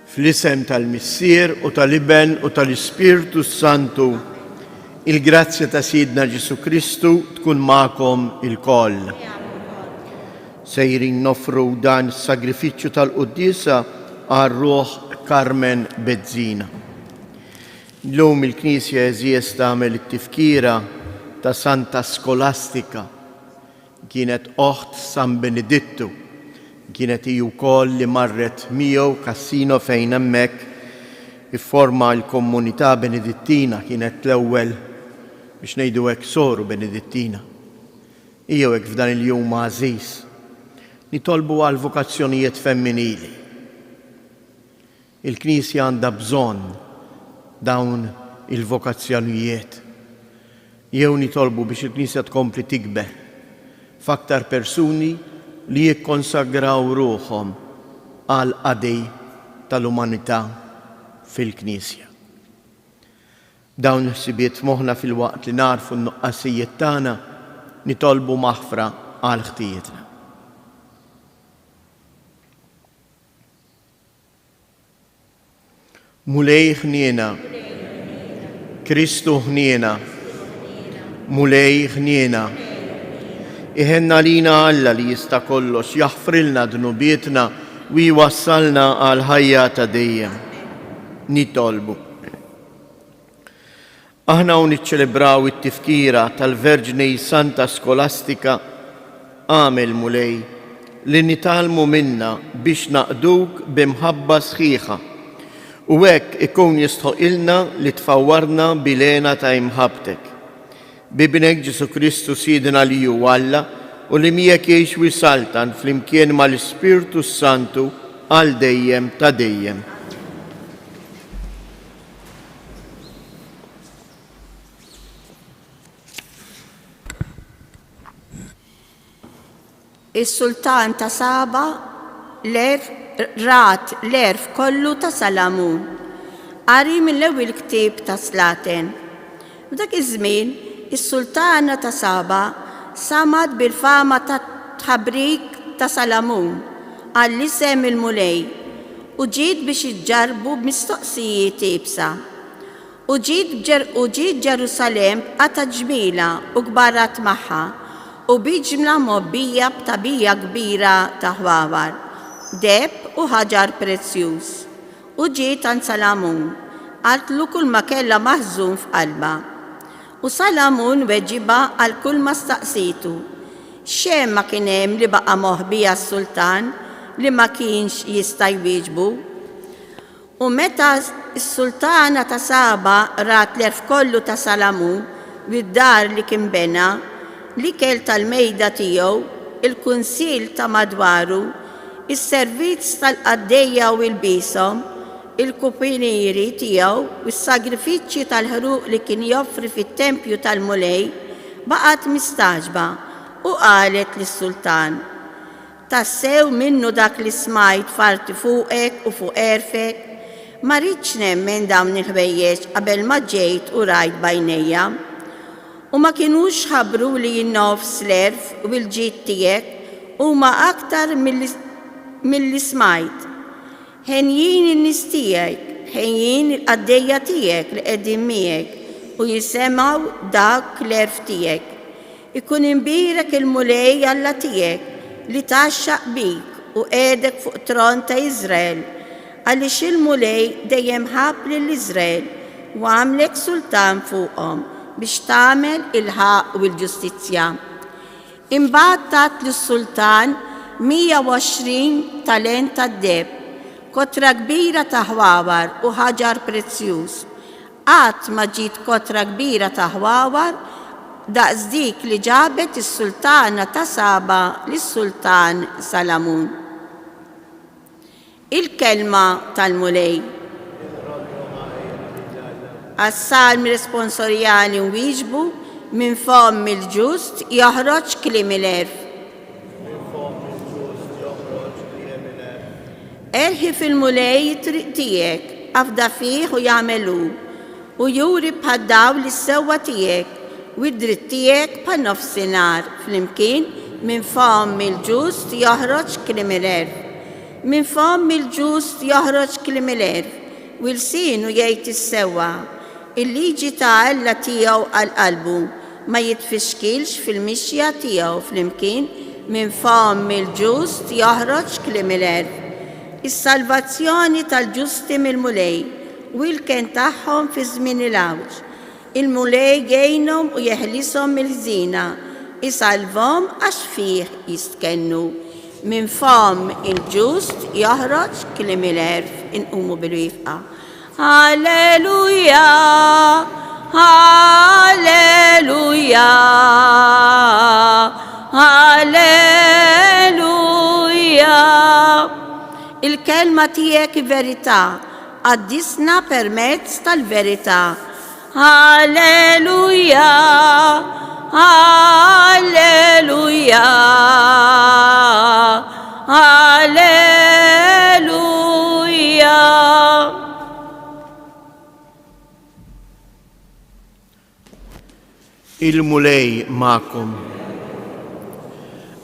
Fl-isem tal-Missier u tal-Iben u tal-Ispirtu Santu, il-grazzja ta' Sidna Ġesu Kristu tkun magħkom il-koll. Sejrin nofru dan is-sagrifiċċju tal-Qudiesa għar-Ruħ Carmen Bezzina. Llum il-Knisja eżies tagħmel it-tifkira ta' Santa Skolastika. Kienet oħt San Benedittu. Kienet hi wkoll li marret miegħu Cassino fejn hemmhekk ifforma l-komunità Benedittina, kienet l-ewwel biex ngħidu hekk soru Benedittina. Hija hekk f'dan il-jum għażiż nitolbu għal vokazzjonijiet femminili. Il-Knisja għandha bżonn dawn il-vokazzjonijiet. Jew nitolbu biex il-Knisja tkompli tikber f'aktar persuni li jikkonsagraw ruħhom għal qadej tal-umanità fil-Knisja. Dawn ħsibiet moħħna fil-waqt li narfu n-nuqqasijiet tagħna nitolbu maħfra għal ħtijietna. Mulej ħniena, Kristu ħniena, mulej ħniena. Iħenna lina Alla li jista' kollox jaħfrilna dnubietna u jwassalna għal ħajja ta' dejjem. Nitolbu. Aħna niċċelebraw it-tifkira tal-Verġni Santa Skolastika għamel mulej li nitalmu minna biex naqduk bimħabba sħiħa u hekk ikun jistħoqilna li tfawwarna bilena ta' imħabtek. Bibnek Ġesu Kristu Sidna li hu Alla u li miegħek jgħix wisaltan flimkien mal-Ispirtu Santu għal dejjem ta' dejjem. Is-Sultan ta' Saba rat l-erf kollu ta' Salamun. Qari mill-ewwel ktieb ta' Slaten. F'dak iż-żmien is-Sultana ta' Saba samad bil-fama ta' tħabbrik ta' Salamun għall-isem il-mulej u ġiet biex iġġarbu b'mistoqsijiet ibsa. U ġiet Ġerusalem għata ġmila u kbarat magħha u biġmla mobbija b'tabija kbira ta' ħwawar, deb u ħaġar prezzjuż. U ġiet għand Salamun għaltlu kull ma kellha maħżun f'qalba. U Salamun weġiba għal kull ma staqsitu. Xemm ma kien hemm li baqa' moħbija s-Sultan li ma kienx jista' jwieġbu. U meta s-Sultana ta' Saba rat l-erf kollu ta' Salamun wid-dar li kien bena, l-ikel tal-mejda tiegħu, il-kunsil ta' madwaru, is-servizz tal-qaddejja u l-bisom, il-kupinieri tiegħu u s-sagrifiċċji tal-ħruq li kien joffri fit-tempju tal-mulej baqgħet mistaġba u qalet lis-Sultan: tassew minnu dak li smajt farti fuqek u fuq erfek, ma rridx nemmen dawn il-ħwejjeġ qabel ma ġejt u rajt bajnejja. U ma kinux ħabbru li jinnofs l-erf u l-ġid tiegħek huma aktar milli smajt. Ħenjin in-nies tiegħek, ħenjin il-qaddejja tiegħek li qegħdin miegħek u jisemgħu dak l-erf tiegħek. Ikun imbirek il-mulej Alla tiegħek li taxxaq bik u qiegħdek fuq tron ta' Iżrael, għaliex il-mulej dejjem ħabb lill-Iżrael u għamlek sultan fuqhom biex tagħmel il-ħaq u l-ġustizzja. Imbagħad tat lis-Sultan 120 talent tad-deb, kotra kbira ta' ħwawar u ħaġar prezzjuż. Qatt ma ġiet kotra kbira ta' ħwawar daqs dik li ġabet is-Sultana ta' Saba lis-Sultan Salamun. Il-kelma tal-mulej. Għas-salmi responsorjali wieġbu minn fomm il-ġust joħroġ kliem il-erf. Erħi fil-mulej triq tiegħek, afda fih u jagħmelu, u juri bħaddaw li s-sewwa tiegħek u id-dritt tiegħek bħal nofsinhar flimkien minn fomm il-ġust joħroġ kliem il-erf. من فم الجوز يخرج كلم العرف ولسانه يتسوى الليجي تعالى تياو القلبه ما يتفشكلش في المشية تياو في المكان من فم الجوز يخرج كلم العرف السالفاتيوني تالجوز تم المولاي والكن تاعهم في زمن العوج المولاي جاينهم ويحلسهم من الزينة يسالفهم أشفيه يسكنوا من فم الجوز يخرج كلم العرف نقوموا بالوفقة هاليلويا هاليلويا هاليلويا الكلمة تيك فيريتا أديسنا permezz tal-verità هاليلويا هاليلويا هاليلويا Il-mulej ma'kom.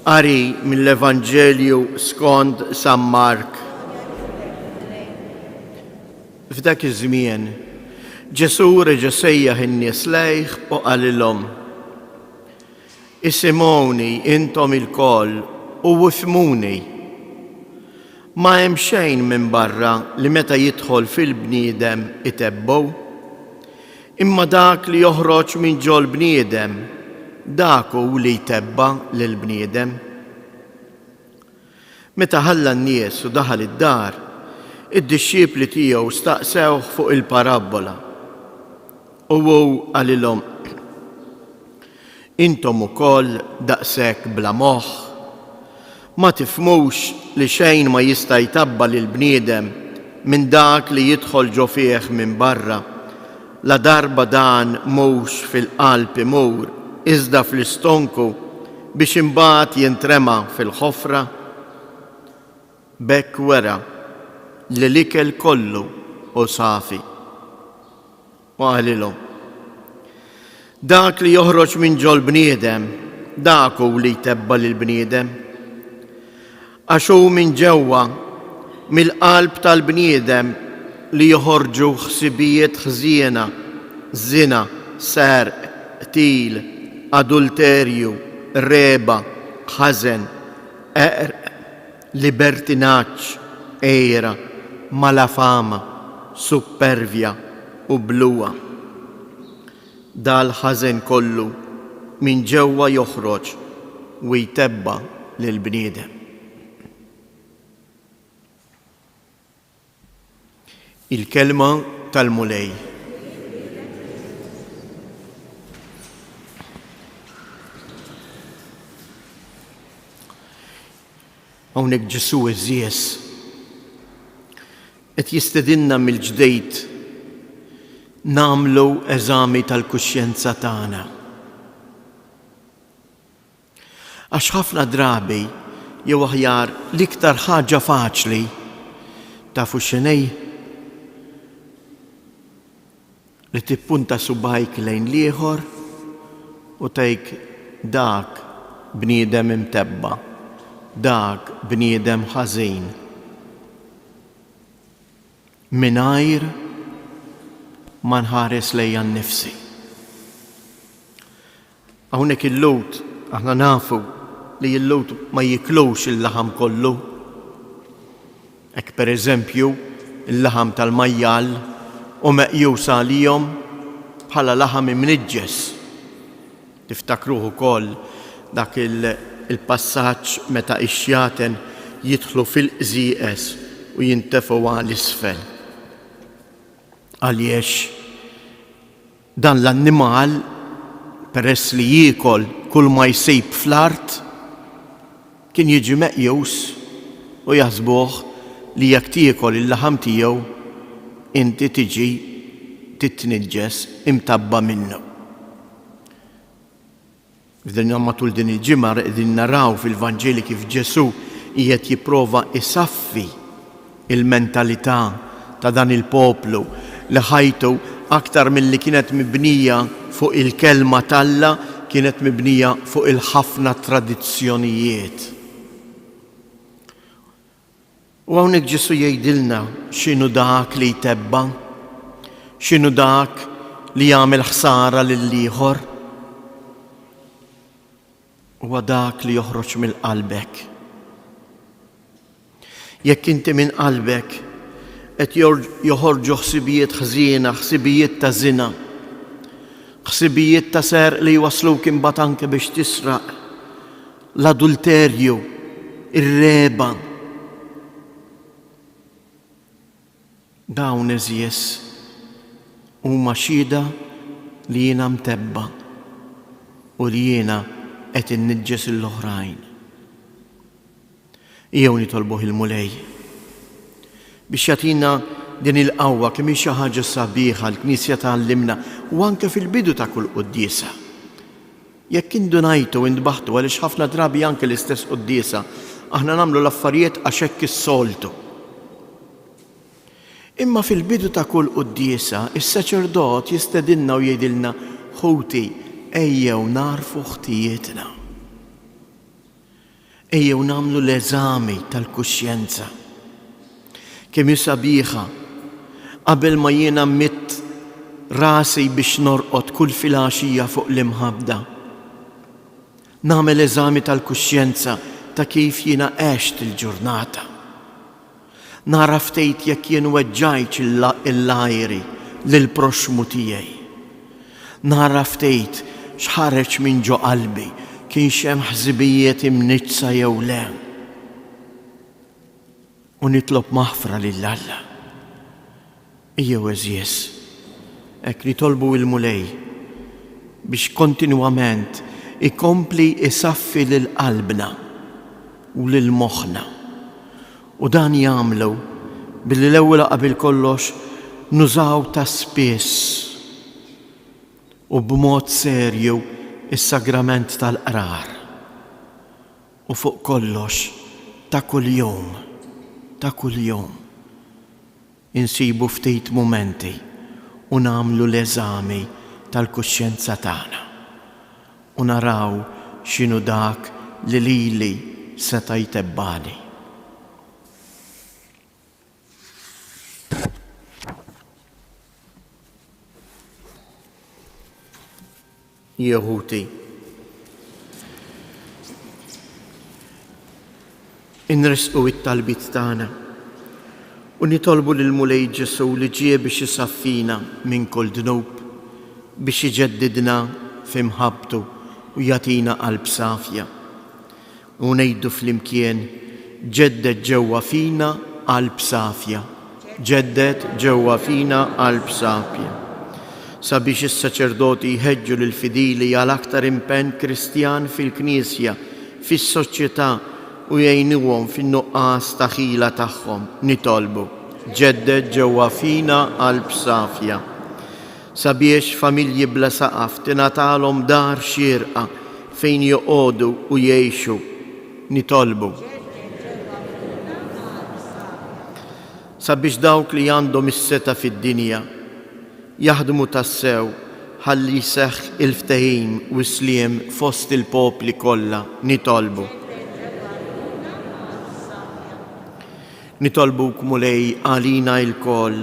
Qari mill-Evanġelju skont San Mark. F'dak iż-żmien, Ġesu reġa' sejjaħ in-nies lejh u qalilhom: Isimgħuni intom ilkoll u wifhmuni. Ma hemm xejn minn barra li meta jidħol fil-bniedem itebbu, imma dak li joħroġ minn ġol bniedem dak hu li jtebba lill-bniedem. Meta ħalla n-nies u daħal id-dar, id-dixxiepli tiegħu staqsewh fuq il-parabola u hu qalilhom: Intom ukoll daqshekk bla moħħ, ma tifhmux li xejn ma jista' jtabba lill-bniedem minn dak li jidħol ġo fih minn barra. La darba dan mhux fil-qalb imur, iżda fl-istonku biex imbagħad jintrema fil-ħofra. B'hekk wera li l-ikel kollu hu safi. U qalilhom: Dak li joħroġ minn ġol bniedem, dak hu li jtebba lill-bniedem. Għax hu minn ġewwa mill-qalb tal-bniedem li joħorġu ħsibijiet ħżiena, żina, serq, qtil, adulterju, reba, ħażen, eqr, libertinaġġ, ejra, malafama, supervja u bluwa. Dal-ħażen kollu minn ġewwa joħroġ u jtebba lill-bniedem. Il-kelma tal-mulej. Hawnhekk Ġesu iżżies qed jistedinna mill-ġdejt nagħmlu eżami tal-kuxjenza tagħna. Għax ħafna drabi jew aħjar l-iktar ħaġa faċli tafu x'inhi li tippunta subajk lejn l-ieħor u tgħid dak bniedem imtebba, dak bniedem ħażin. Mingħajr ma nħares lejja nnifsi. Hawnhekk il-Lut aħna nafu li l-Lut ma jiklux il-laħam kollu. Hekk pereżempju il-laħam tal-majjal u meqjus għalihom bħala laħam imniġġes. Tiftakruh ukoll dak il-passaġġ meta ix-xjaten jidħlu fil-qżieqes u jintefgħu għall-isfel. Għaliex dan l-annimal peress li jiekol kull ma jsib fl-art kien jiġi meqjus u jaħsbuh li jekk tiekol il-laħam tiegħu inti tiġi titniġġes imtabba minnu. F'din matul din il-ġimgħa qegħdin naraw fil-Vanġeli kif Ġesu qiegħed jipprova isaffi il-mentalità ta' dan il-poplu li ħajtu aktar milli kienet mibnija fuq il-kelma talla kienet mibnija fuq il-ħafna tradizzjonijiet. U hawnhekk Ġesu jgħidilna x'inhu dak li jtebba, x'inhu dak li jagħmel ħsara lil ieħor. Huwa dak li joħroġ mill-qalbek. Jekk inti minn qalbek qed joħorġu ħsibijiet ħżiena, ħsibijiet ta' żina, ħsibijiet ta' serq li jwasluk imbagħad anke biex tisraq, l-adulterju, ir-reba, dawn eżjes huma xhieda li jiena mtebba u li jiena qed inniġġes l-oħrajn. Jew nitolbuh il-mulej biex jagħtina din il-qawwa kemm hi xi ħaġa sabiħa l-Knisja tgħallimna u anke fil-bidu ta' kull quddiesa. Jekk indunajtu u ndbaħtu għaliex ħafna drabi anke l-istess quddiesa aħna nagħmlu l-affarijiet għax hekk is-soltu. Imma fil-bidu ta' kull quddiesa is-saċerdot jistedinna u jgħidilna ħuti ejjew narfu ħtijietna. Ejjew nagħmlu l-eżami tal-kuxjenza. Kemm hi sabiħa qabel ma jiena mitt rasi biex norqod kull filgħaxija fuq l-imħabda. Nagħmel eżami tal-kuxjenza ta' kif jiena għext il-ġurnata. Nara ftejt jekk jien weġġajtx il-lajri lill-proxmu tiegħi. Nara ftejt x'ħareġ minn ġo qalbi kienx hemm ħsibijiet imniġsa jew le. U nitlob maħfra lil Alla. Ejjew eżjes, hekk nitolbu il-mulej biex kontinwament ikompli isaffi lil qalbna u lil moħħna. U dan jagħmlu billi l-ewwel qabel kollox nużaw ta' spiss u b'mod serju is-sagrament tal-qrar. U fuq kollox ta' kuljum insibu ftit mumenti u nagħmlu l-eżami tal-kuxjenza tagħna u naraw x'inhu dak li lili seta' jtebbani. Jeħuti, inresqu it-talbit tagħna u nitolbu lill-mulej Ġesu li ġie biex isaffina minn kull dnub, biex iġeddidna f'imħabbtu u jagħtina qalb safja. U ngħidu flimkien ġedded ġewwa fina qalb safja, ġedded ġewwa fina qalb safja. Sabiex is-saċerdoti jħeġġu lill-fidili għal aktar impenn Kristjan fil-Knisja, fis-soċjetà u jgħinuhom fin-nuqqas ta' ħila tagħhom, nitolbu ġedded ġewwa fina qalb safja. Sabiex familji bla saqaf tingħatalhom dar xierqa fejn joqogħdu u jgħixu, nitolbu. Sabiex dawk li għandhom is-seta fid-dinja jaħdmu tassew ħalli jseħħ il-ftehim u s-sliem fost il-popli kollha, nitolbu. Nitolbuk mulej għalina il-koll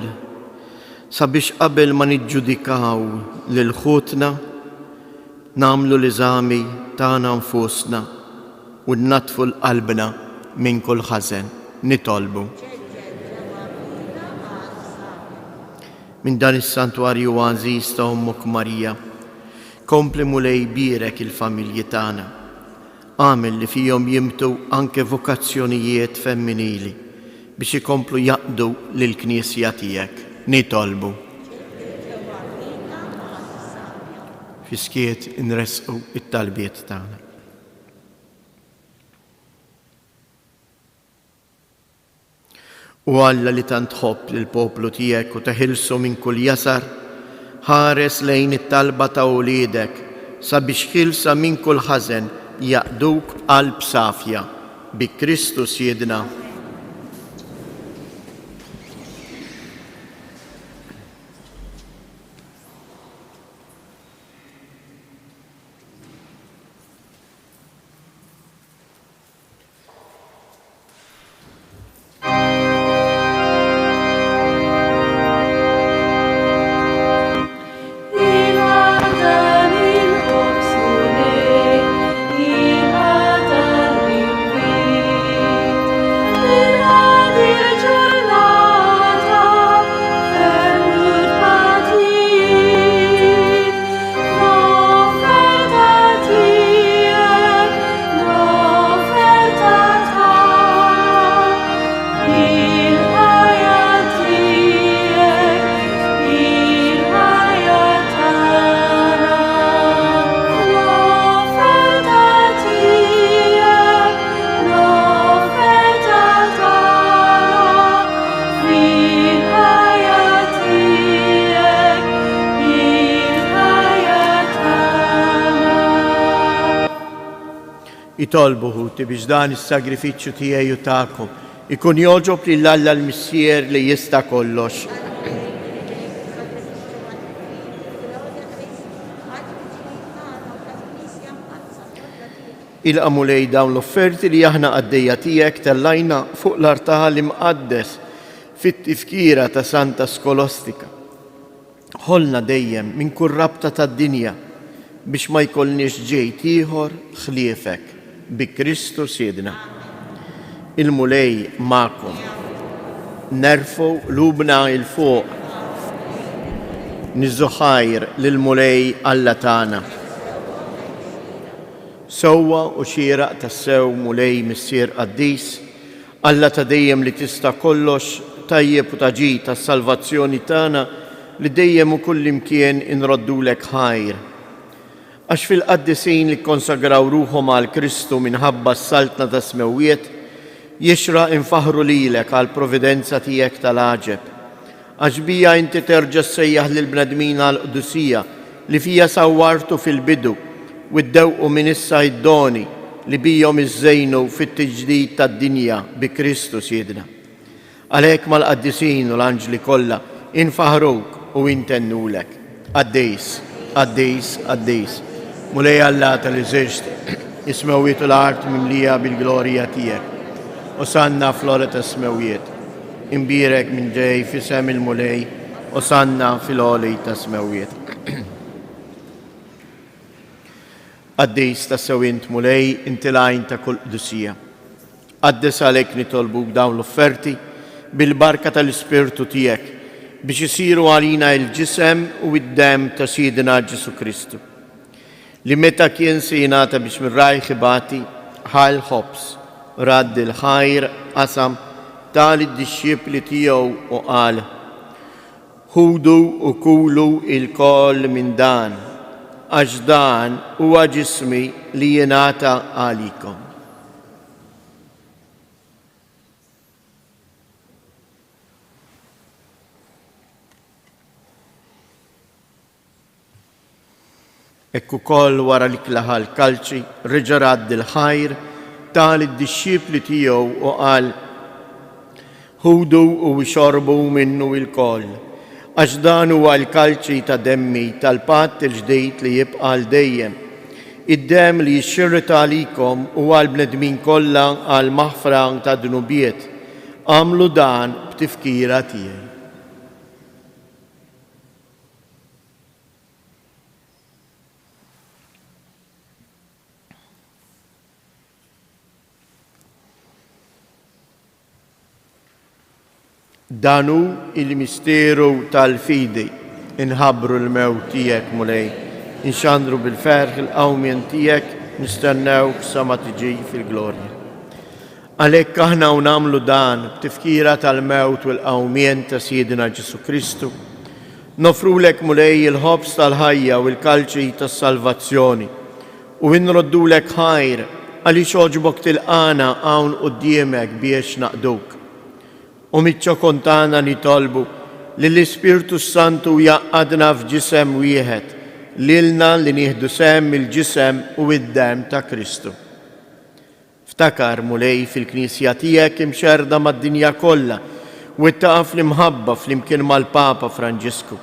sabiex qabel ma niġġudikaw lil ħutna nagħmlu l-eżami tagħna nfusna u nnatfu l-qalbna minn kull ħażen, nitolbu. Minn dan is-santwarju għażiż ta' Ommok Marija, kompli mulej birek il-familji tagħna, għamel li fihom jimtu anke vokazzjonijiet femminili biex ikomplu jaqdu lill-Knisja tiegħek, nitolbu. Fiskiet inresqu it-talbiet tagħna. U Alla li tant tħobb lill-poplu tiegħek u teħilsu minn kull jasar, ħares lejn it-talba ta' wliedek sabiex ħilsa minn kull ħażen jaqduk b'qalb safja bi Kristus Siedna. jitolbu biex dan is-sagrifiċċju tiegħi u tagħkom ikun joġob lill-Alla l-Missier li jista' kollox. Il-qamu lej dawn l-offerti li aħna għaddejja tiegħek tellajna fuq l-artaħ imqaddes fit-tifkira ta' Santa Skolastika. Ħolna dejjem minn kull rabta tad-dinja biex ma jkollniex ġejt ieħor ħliefek bi Kristu Siedna. Il-mulej magħkom. Nerfu lubna il-fuq. Niżżu ħajr lill-mulej Alla tagħna. Sewwa u xieraq tassew mulej Missier Qaddis, Alla ta' dejjem li tista' kollox, tajjeb u taġi tas-salvazzjoni tagħna li dejjem u kull imkien inroddulek ħajr. Għax fil-qaddisin li konsagraw ruhom għal Kristu minħabba s-saltna ta' smewwiet, jixraq infaħru lilek għal providenza tiegħek tal-għaġeb. Għax bija inti terġa' ssejjaħ lill-bnedmin għall-qdusija li fija sawwartu fil-bidu u ddewqu minn issa id-doni li bijhom iżżejnu fit-tiġdid tad-dinja bi Kristu Siedna. Għalhekk mal-qaddisin u l-anġli kollha infaħruk u intennulek. Qaddis, qaddis, qaddis. Mulej Alla li żiġt, ismewwiet u l-art mimlija bil-glorja tiegħek. Osanna fl-ora ta' smewwiet. Imbirek minn ġej fisem il-mulej, osanna fil-oli ta' smewwiet. Qaddis ta' sewint mulej intilajn ta' kull qdusija. Qaddes għalhekk nitolbuk dawn l-offerti bil-barka tal-Ispirtu tiegħek biex isiru għalina il-ġisem u id-dem ta' Siedna Ġesu Kristu. Li meta kien se jingħata biex mir-rajħ ibati ħal ħobs, radd il-ħajr qasam tal id-dixxiepli tiegħu u qal: Ħudu u kulu il-koll minn dan, għax dan huwa ġismi li jingħata għalikom. Ekk ukoll wara li klaħa l-kalċi reġa' radd il-ħajr tal id-dixxiepli tiegħu u qal: Ħudu u xorbu minnu il-koll, għax dan huwa l-kalċi ta' demmi tal-patt il-ġdejt li jibqa' l dejjem. Id-dem li jixxirrita għalikom huwa l-bnedmin kollha għal maħfra ta' dnubiet. Għamlu dan b'tifkira tiegħi. Danu il-misteru tal-fidi, inħabru l-mewt tiegħek mulej, inxandru bil-ferħ il-qawmien tiegħek, nistennewk sa ma tiġi fil-glorja. Għalhekk aħna u nagħmlu dan b'tifkira tal-mewt u l-qawmien ta' Siedna Ġesu Kristu, nofrulek mulej il-ħobs tal-ħajja u l-kalċi tas-salvazzjoni u nroddulek ħajr għaliex oġbok tilqana hawn quddiemek biex naqduk. U miċċa kontana nitolbu li l-Ispirtu Santu jaqqadna f'ġisem wieħed, lilna li nieħdu sem il-ġisem u id-dem ta' Kristu. Ftakar mulej fil-Knisja tiegħek imxerda mad-dinja kollha u ittaqaf l-imħabba flimkien mal-Papa Franġisku,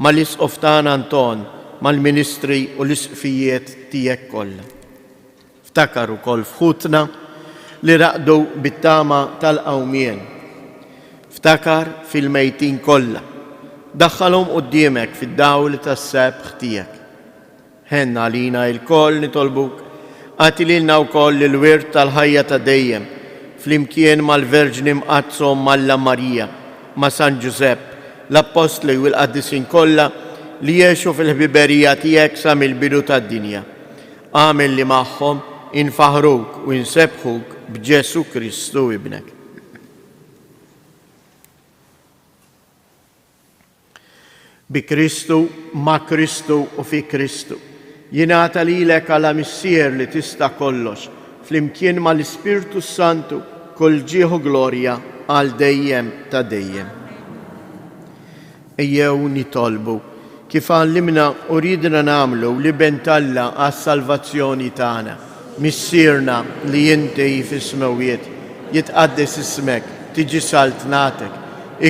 mal-Isqof tagħna Anton, mal-Ministri u l-isqfijiet tiegħek kollha. Ftakar ukoll f'ħutna li raqdu bit-tama tal-qawmien. Ftakar fil-mejtin kollha, daħħalhom quddiemek fid-dawl tas-sebħ tiegħek. Ħenna għalina l-koll nitolbuk, għati lilna wkoll il-wirt tal-ħajja ta' dejjem, flimkien mal-Verġni mqazzhom Malla Marija, ma' San Ġusepp, l-Apostli u l-Qaddisin kollha li jgħixu fil-ħbiberija tiegħek sa mill-bidu tad-dinja. Għamel li magħhom infaħruk u insebħuk b'Ġesu Kristu ibnek. Bi Kristu, ma' Kristu u fi Kristu. Jingħata lilek għala missier li tista' kollox, flimkien mal-Ispirtu Santu kull ġieħu glorja għal dejjem ta' dejjem. Ejjew nitolbu kif għallimna u ridna nagħmlu li bentalla għas-salvazzjoni tagħna missirna li jinti fis-smawiet, jitqaddis ismek, tiġi saltnatek,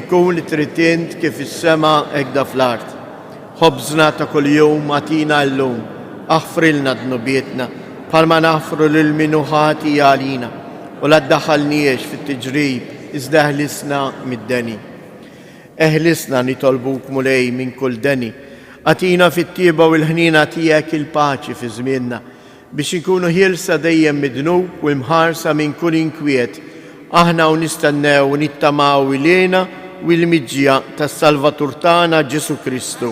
ikun li tritint kif is-sema ekda fl-art. Ħobżna ta' kuljum atina l-lum, aħfrilna dnubietna, palma naħfru l-minuħati għalina, u la ddaħħalniex fit-tiġrib, iżda eħlisna mid-deni. Eħlisna nitolbuk mulej minn kull deni, atina fit-tieba u l-ħnina tijek il-paċi fi żmienna, biex ikunu ħilsa dejjem midnub u imħarsa minn kull inkwiet, aħna u nistennew u nittamaw ilena u l-miġġija tas-Salvatur tagħna Ġesu Kristu.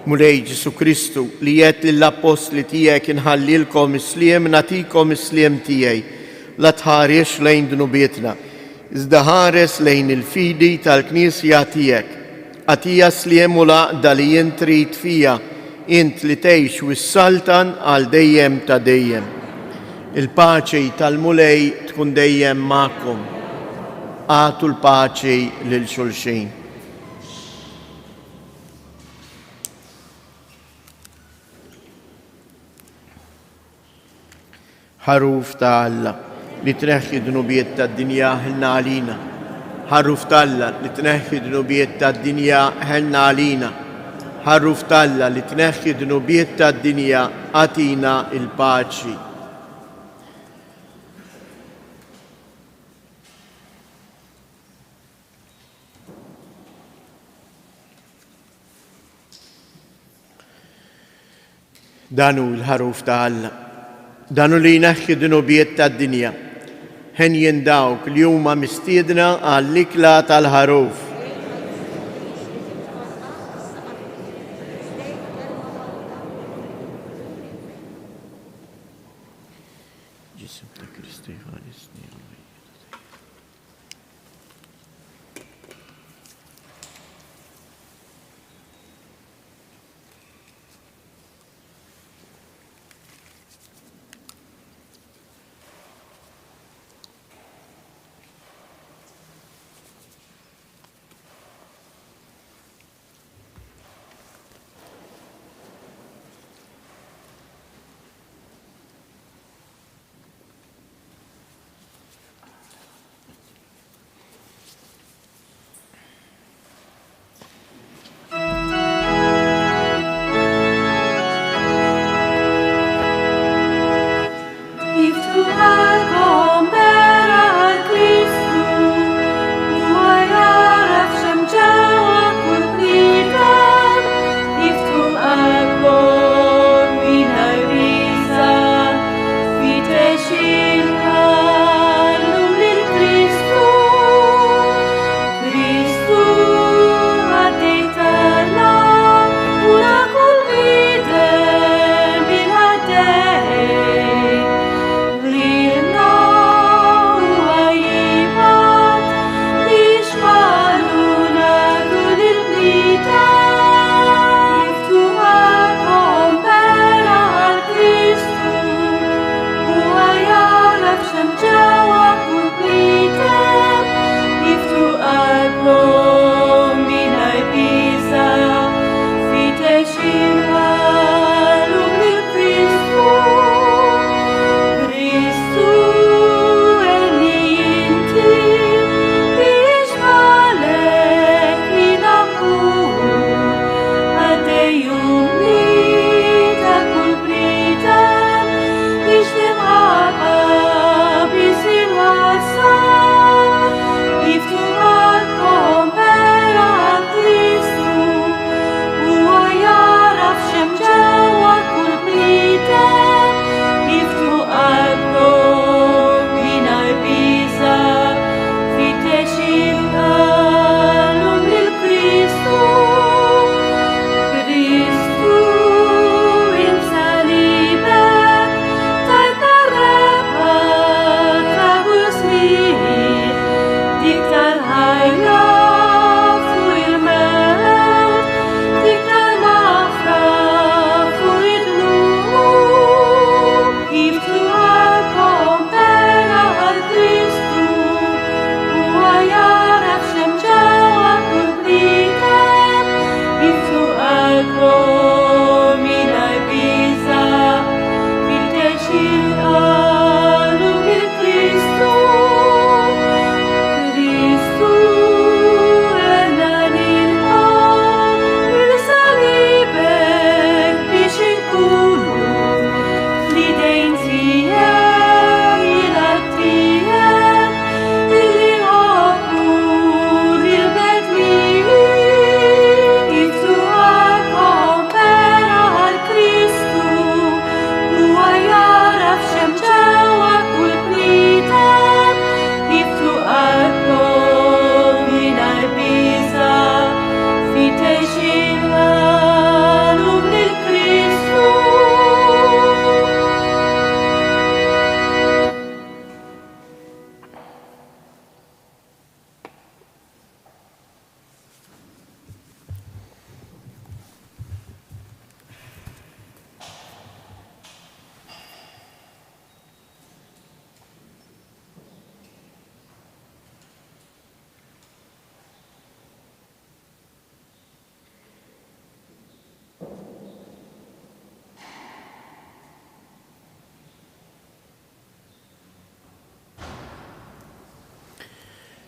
Mulej Ġesu Kristu li jgħid lill-apostli tiegħek inħallilkom isliem natikom isliem tiegħi, la tħarex lejn dnubietna, iżda ħares lejn il-fidi tal-Knisja tiegħek. Għatija sliem u laqda li jint trid fija, int li tgħix wis-saltan għal dejjem ta' dejjem. Il-paċi tal-mulej tkun dejjem magħkom. Għatu l-paċi lil xulxin. Ħaruf ta' Alla li tneħħi dnubiet tad-dinja ħelna għalina. Ħaruf ta' Alla li tneħħi dnubiet tad-dinja ħelna għalina. Ħaruf ta' Alla li tneħħi dnubiet tad-dinja għatina il-paċi. Danu l-ħaruf ta' Alla. Danu li jneħħi dnubiet tad-dinja. Ħen jindawk li huma mistiedna għall-ikla tal-ħaruf.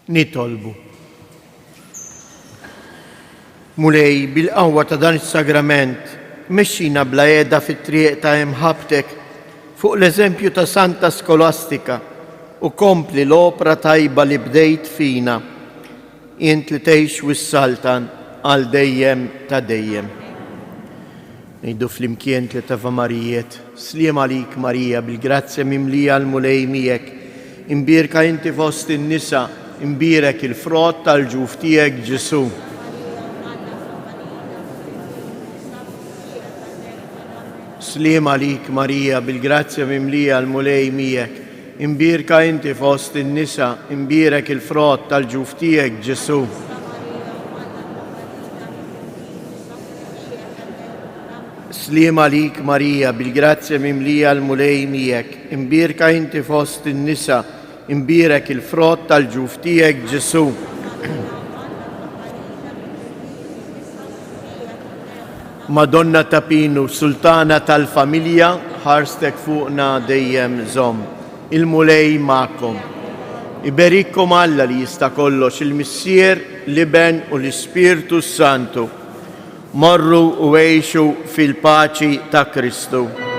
Nitolbu. Mulej, bil-qawwa ta' dan is-sagrament, mexxina bla qiegħda fit-triq ta' imħabtek fuq l-eżempju ta' Santa Skolastika u kompli l-opra tajba li bdejt fina, int li tgħix wis-saltan għal dejjem ta' dejjem. Ngħidu flimkien tliet Ava Marijiet, sliem għalik Marija, bil-grazzja mimlija l-mulej miegħek, imbierka inti fost in-nisa, imbierek il-frott tal-ġuf tiegħek Ġesu. Sliem għalik Marija, bil-grazzja mimlija l-mulej miegħek, imbierka inti fost in-nisa, imbierek il-frott tal-ġuf tiegħek Ġesu. Sliem għalik Marija, bil-grazzja mimlija l-mulej miegħek, imbierka inti fost in-nisa, imbierek il-frott tal-ġuf tiegħek Ġesu. Madonna ta' Pinu, Sultana tal-Familja, ħarstek fuqna dejjem żomm. Il-mulej ma'kom. Iberikkom Alla li jista' kollox, il-Missier, l-Iben u l-Ispirtu Santu. Morru u għejxu fil-paċi ta' Kristu.